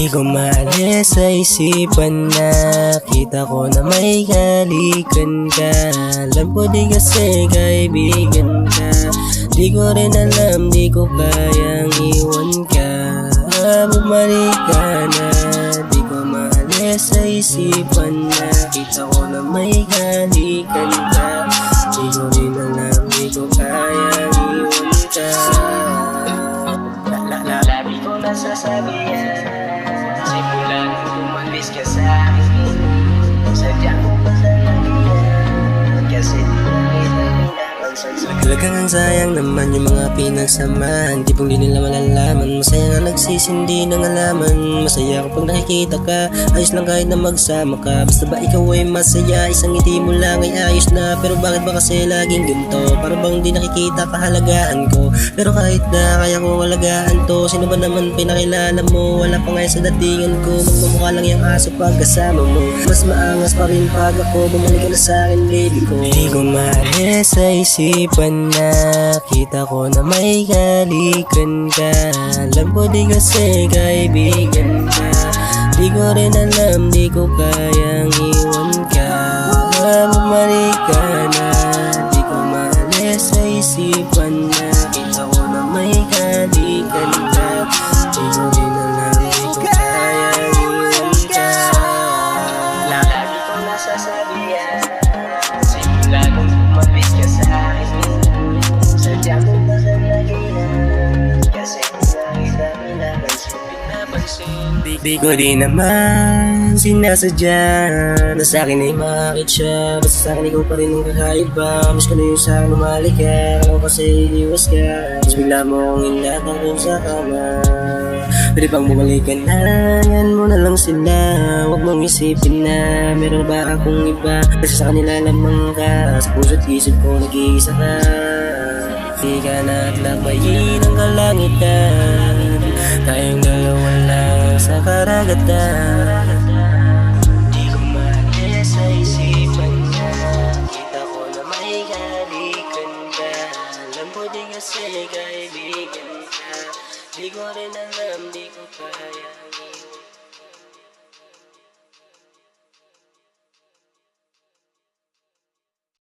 Di ko maalis sa isipan na kita ko na may halikan ka. Alam ko di kasi kaibigan ka. Di ko rin alam, di ko kayang iwan ka. Bumalik ka na. Di ko maalis sa isipan na kita ko na may halikan ka. Di ko rin alam, di ko kayang iwan ka. Labi ko nasasabi yan. Simula nung umalis ka sa akin, sadya ko pa sa yan. Kasi di na kita kailangan sa talagang sayang naman yung mga pinagsamahan. Tipong di nila malalaman. Masaya nga nagsisindi ng alaman. Masaya ko pag nakikita ka. Ayos lang kahit na magsama ka. Basta ba ikaw ay masaya? Isang ngiti mo lang ay ayos na. Pero bakit ba kasi laging ganito? Para bang di nakikita kahalagaan ko? Pero kahit na kaya ko alagaan to, sino ba naman pinakilala mo? Wala pa nga sa datingan ko. Magmumukha lang yung aso pag kasama mo. Mas maangas pa rin pag ako bumalik ka na sa akin, baby ko. Di ko maalis sa isipan na kita ko na may halikan ka. Alam ko di kasi kaibigan ka. Di ko rin alam, di ko kayang iwan ka. Bumalik ka na. Di ko maalis sa isipan na kita ko na may halikan ka. Di ko rin alam, di ko kayang iwan ka. Lagi ko nasasabi yan. Simula nung umalis ka sa akin, sadya ko pa sa nagilan. Kasi kung nakita kailangan sa pinapansin. Di ko din naman sinasadya na sa akin ay makakit siya. Basta sa akin ikaw pa rin ang kakaiba. Miss ko na yung sa akin umalik ka. Ako kasi iniwas ka. Mas bigla mo akong inlatang kung sa kama. Pwede bang bumalikan na? Yan mo na lang sila. Huwag mong isipin na meron ba akong iba. Kasi sa kanila lamang ka. Sa puso't isip ko nag-iisa ka. Di ka na at labayin ang kalangitan. Tayong dalawa lang sa karagatan. Di ko maalis sa isipan na kita ko na may halikan ka. Alam ko di kasi kaibigan ka. Di ko rin alam, di ko kaya